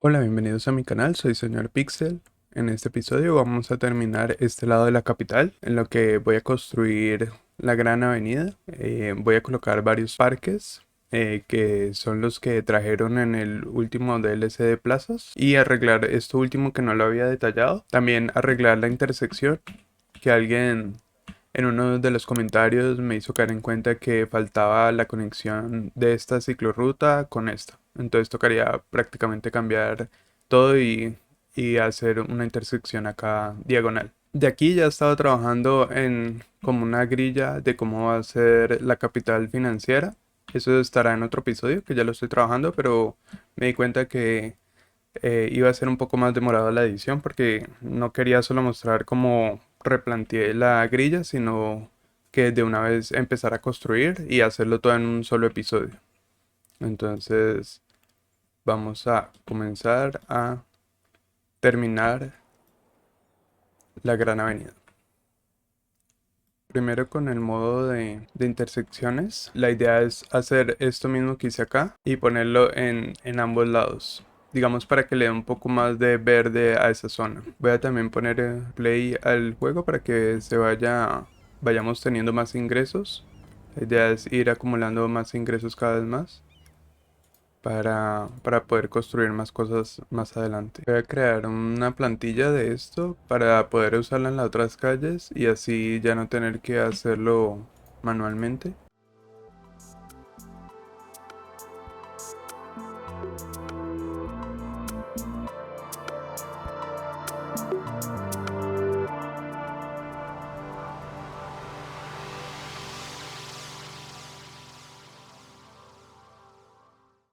Hola, bienvenidos a mi canal, soy Señor Pixel. En este episodio vamos a terminar este lado de la capital, en lo que voy a construir la gran avenida. Voy a colocar varios parques, que son los que trajeron en el último DLC de plazas, y arreglar esto último que no lo había detallado. También arreglar la intersección, que alguien en uno de los comentarios me hizo caer en cuenta que faltaba la conexión de esta ciclorruta con esta. Entonces tocaría prácticamente cambiar todo y hacer una intersección acá diagonal. De aquí ya he estado trabajando en como una grilla de cómo va a ser la capital financiera. Eso estará en otro episodio, que ya lo estoy trabajando, pero me di cuenta que iba a ser un poco más demorado la edición porque no quería solo mostrar cómo replanteé la grilla, sino que de una vez empezar a construir y hacerlo todo en un solo episodio. Entonces vamos a comenzar a terminar la gran avenida. Primero con el modo de intersecciones, la idea es hacer esto mismo que hice acá y ponerlo en ambos lados. Digamos para que le dé un poco más de verde a esa zona. Voy a también poner play al juego para que vayamos teniendo más ingresos. La idea es ir acumulando más ingresos cada vez más para poder construir más cosas más adelante. Voy a crear una plantilla de esto para poder usarla en las otras calles y así ya no tener que hacerlo manualmente.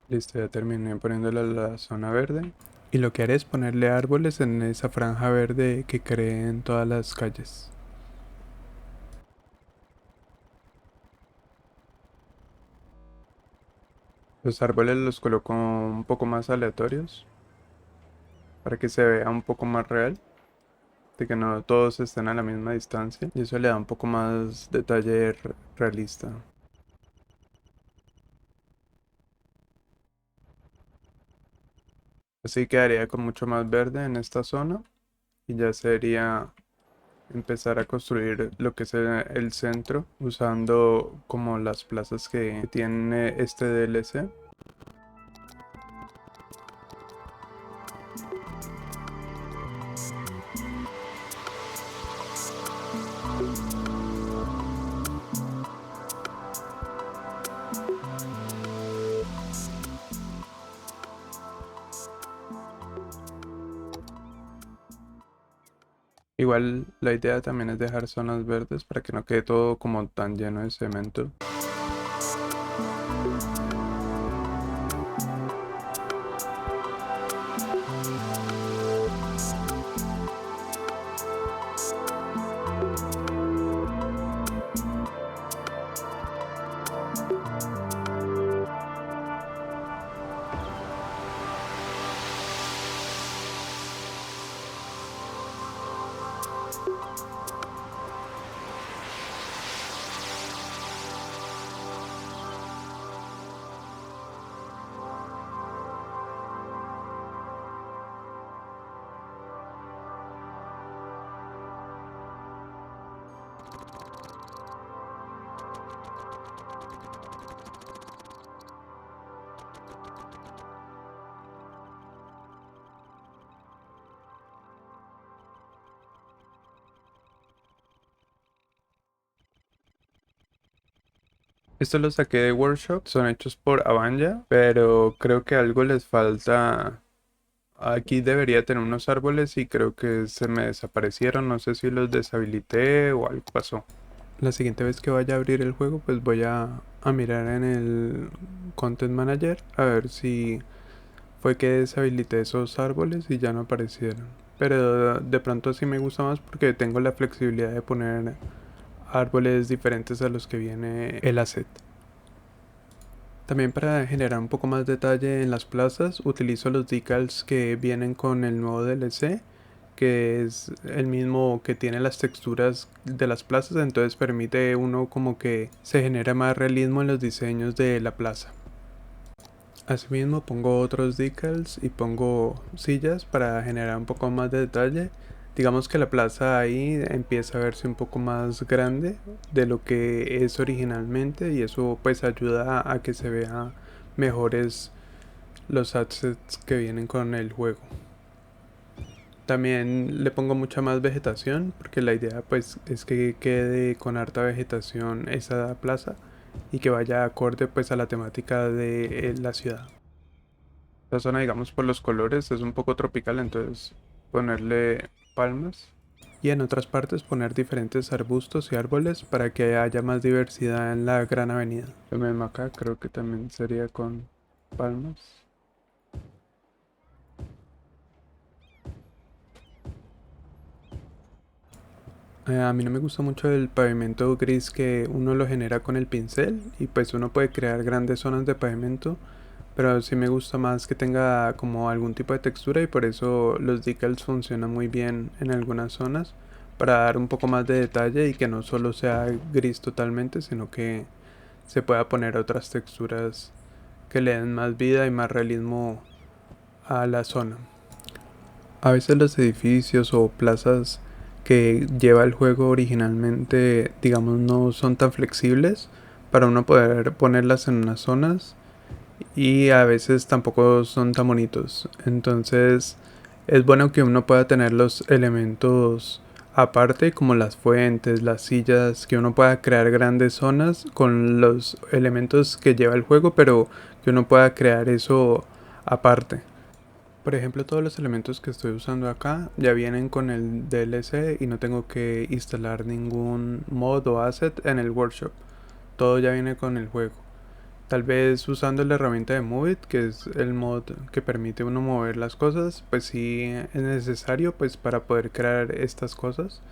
Listo, ya terminé poniéndole la zona verde. Y lo que haré es ponerle árboles en esa franja verde que creé en todas las calles. Los árboles los coloco un poco más aleatorios para que se vea un poco más real, de que no todos estén a la misma distancia y eso le da un poco más detalle realista. Así quedaría con mucho más verde en esta zona y ya sería empezar a construir lo que es el centro usando como las plazas que tiene este DLC. Igual la idea también es dejar zonas verdes para que no quede todo como tan lleno de cemento. Estos los saqué de Workshop, son hechos por Avanja, pero creo que algo les falta. Aquí debería tener unos árboles y creo que se me desaparecieron, no sé si los deshabilité o algo pasó. La siguiente vez que vaya a abrir el juego, pues voy a mirar en el Content Manager a ver si fue que deshabilité esos árboles y ya no aparecieron. Pero de pronto sí me gusta más porque tengo la flexibilidad de poner árboles diferentes a los que viene el asset. También para generar un poco más detalle en las plazas utilizo los decals que vienen con el nuevo DLC, que es el mismo que tiene las texturas de las plazas, entonces permite uno como que se genera más realismo en los diseños de la plaza. Asimismo pongo otros decals y pongo sillas para generar un poco más de detalle. Digamos que la plaza ahí empieza a verse un poco más grande de lo que es originalmente, y eso pues ayuda a que se vea mejores los assets que vienen con el juego. También le pongo mucha más vegetación porque la idea pues es que quede con harta vegetación esa plaza y que vaya acorde pues a la temática de la ciudad. La zona, digamos, por los colores es un poco tropical, entonces ponerle palmas. Y en otras partes poner diferentes arbustos y árboles para que haya más diversidad en la gran avenida. Lo mismo acá, creo que también sería con palmas. A mí no me gusta mucho el pavimento gris que uno lo genera con el pincel y pues uno puede crear grandes zonas de pavimento, pero sí me gusta más que tenga como algún tipo de textura, y por eso los decals funcionan muy bien en algunas zonas para dar un poco más de detalle y que no solo sea gris totalmente, sino que se pueda poner otras texturas que le den más vida y más realismo a la zona. A veces los edificios o plazas que lleva el juego originalmente, digamos, no son tan flexibles para uno poder ponerlas en unas zonas, y a veces tampoco son tan bonitos. Entonces es bueno que uno pueda tener los elementos aparte, como las fuentes, las sillas, que uno pueda crear grandes zonas con los elementos que lleva el juego, pero que uno pueda crear eso aparte. Por ejemplo, todos los elementos que estoy usando acá ya vienen con el DLC y no tengo que instalar ningún mod o asset en el workshop. Todo ya viene con el juego. Tal vez usando la herramienta de Move It, que es el mod que permite uno mover las cosas, pues sí es necesario pues para poder crear estas cosas.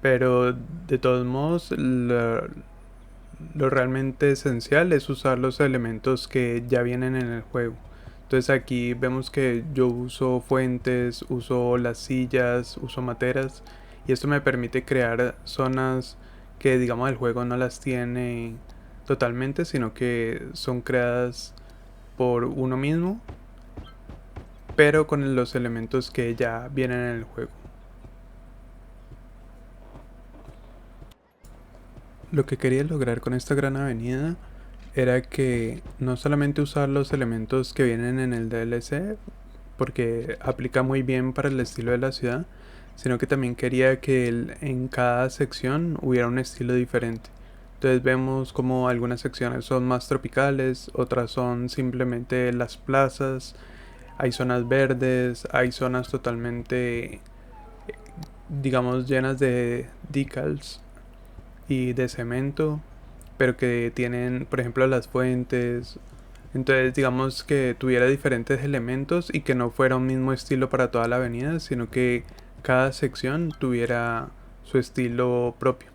Pero de todos modos, lo realmente esencial es usar los elementos que ya vienen en el juego. Entonces aquí vemos que yo uso fuentes, uso las sillas, uso materas, y esto me permite crear zonas que digamos el juego no las tiene totalmente, sino que son creadas por uno mismo, pero con los elementos que ya vienen en el juego. Lo que quería lograr con esta gran avenida era que no solamente usar los elementos que vienen en el DLC, porque aplica muy bien para el estilo de la ciudad, sino que también quería que en cada sección hubiera un estilo diferente. Entonces vemos como algunas secciones son más tropicales, otras son simplemente las plazas, hay zonas verdes, hay zonas totalmente, digamos, llenas de decals y de cemento, pero que tienen, por ejemplo, las fuentes. Entonces, digamos que tuviera diferentes elementos y que no fuera un mismo estilo para toda la avenida, sino que cada sección tuviera su estilo propio.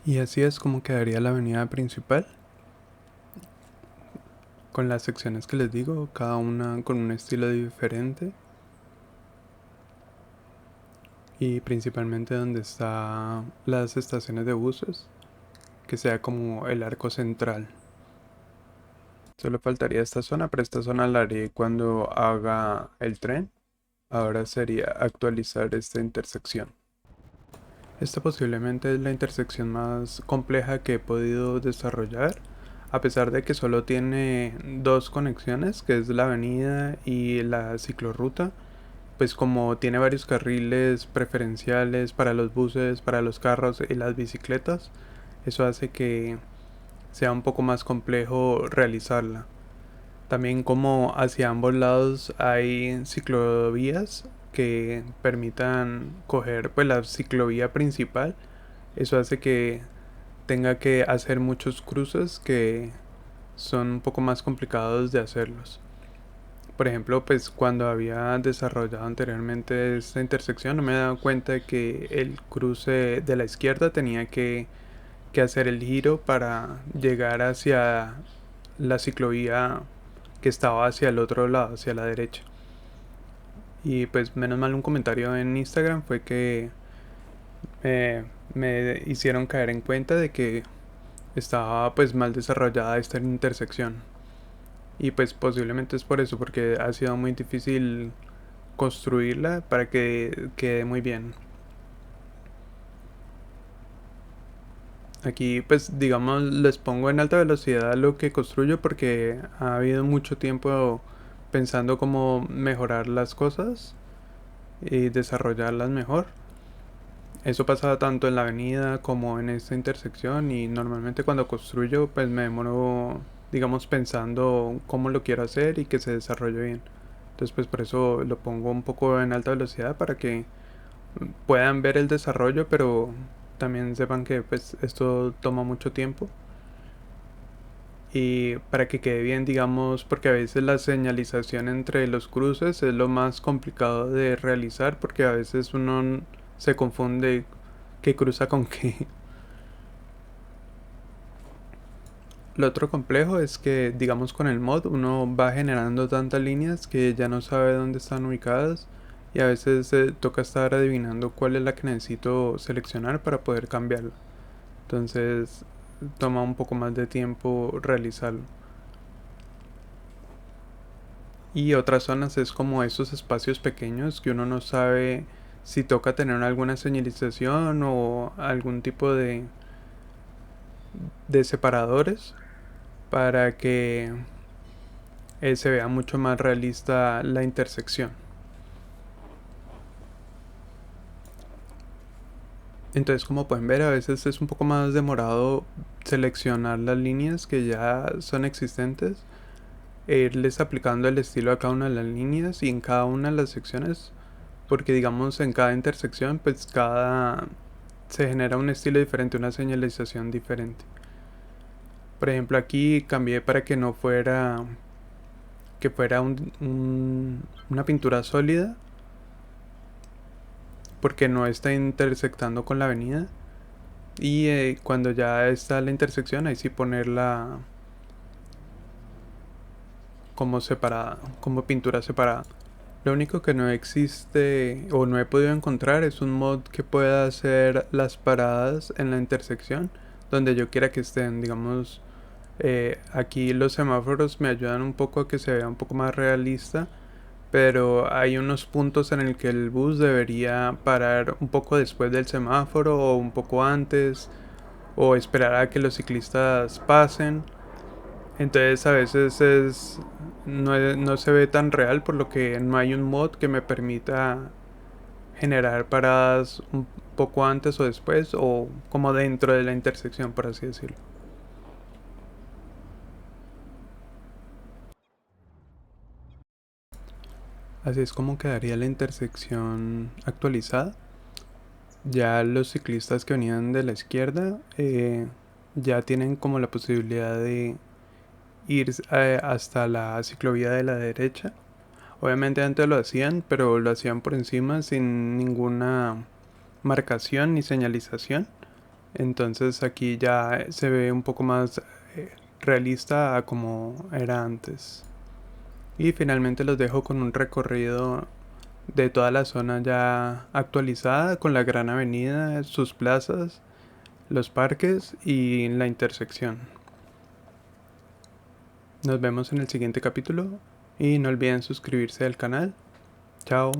Y así es como quedaría la avenida principal, con las secciones que les digo, cada una con un estilo diferente, y principalmente donde están las estaciones de buses, que sea como el arco central. Solo faltaría esta zona, pero esta zona la haré cuando haga el tren. Ahora sería actualizar esta intersección. Esta posiblemente es la intersección más compleja que he podido desarrollar, a pesar de que solo tiene dos conexiones, que es la avenida y la ciclorruta. Pues como tiene varios carriles preferenciales para los buses, para los carros y las bicicletas, eso hace que sea un poco más complejo realizarla. También como hacia ambos lados hay ciclovías que permitan coger pues la ciclovía principal. Eso hace que tenga que hacer muchos cruces que son un poco más complicados de hacerlos. Por ejemplo, pues cuando había desarrollado anteriormente esta intersección no me he dado cuenta de que el cruce de la izquierda tenía que hacer el giro para llegar hacia la ciclovía que estaba hacia el otro lado, hacia la derecha. Y pues menos mal un comentario en Instagram fue que me hicieron caer en cuenta de que estaba pues mal desarrollada esta intersección. Y pues posiblemente es por eso, porque ha sido muy difícil construirla para que quede muy bien. Aquí pues digamos les pongo en alta velocidad lo que construyo porque ha habido mucho tiempo pensando cómo mejorar las cosas y desarrollarlas mejor. Eso pasa tanto en la avenida como en esta intersección y normalmente cuando construyo pues me demoro digamos pensando cómo lo quiero hacer y que se desarrolle bien. Entonces pues por eso lo pongo un poco en alta velocidad para que puedan ver el desarrollo, pero también sepan que pues esto toma mucho tiempo y para que quede bien, digamos, porque a veces la señalización entre los cruces es lo más complicado de realizar porque a veces uno se confunde qué cruza con qué. Lo otro complejo es que, digamos, con el mod uno va generando tantas líneas que ya no sabe dónde están ubicadas y a veces toca estar adivinando cuál es la que necesito seleccionar para poder cambiarla. Entonces toma un poco más de tiempo realizarlo. Y otras zonas es como esos espacios pequeños que uno no sabe si toca tener alguna señalización o algún tipo de separadores para que se vea mucho más realista la intersección. Entonces, como pueden ver, a veces es un poco más demorado seleccionar las líneas que ya son existentes e irles aplicando el estilo a cada una de las líneas y en cada una de las secciones, porque digamos en cada intersección pues cada se genera un estilo diferente, una señalización diferente. Por ejemplo, aquí cambié para que no fuera que fuera una pintura sólida porque no está intersectando con la avenida. Y cuando ya está la intersección, ahí sí ponerla como separada, como pintura separada. Lo único que no existe o no he podido encontrar es un mod que pueda hacer las paradas en la intersección donde yo quiera que estén. Digamos, aquí los semáforos me ayudan un poco a que se vea un poco más realista, pero hay unos puntos en el que el bus debería parar un poco después del semáforo o un poco antes o esperar a que los ciclistas pasen. Entonces a veces no se ve tan real por lo que no hay un mod que me permita generar paradas un poco antes o después o como dentro de la intersección, por así decirlo. Así es como quedaría la intersección actualizada. Ya los ciclistas que venían de la izquierda ya tienen como la posibilidad de ir hasta la ciclovía de la derecha. Obviamente antes lo hacían, pero lo hacían por encima sin ninguna marcación ni señalización. Entonces aquí ya se ve un poco más realista a como era antes. Y finalmente los dejo con un recorrido de toda la zona ya actualizada con la gran avenida, sus plazas, los parques y la intersección. Nos vemos en el siguiente capítulo y no olviden suscribirse al canal. Chao.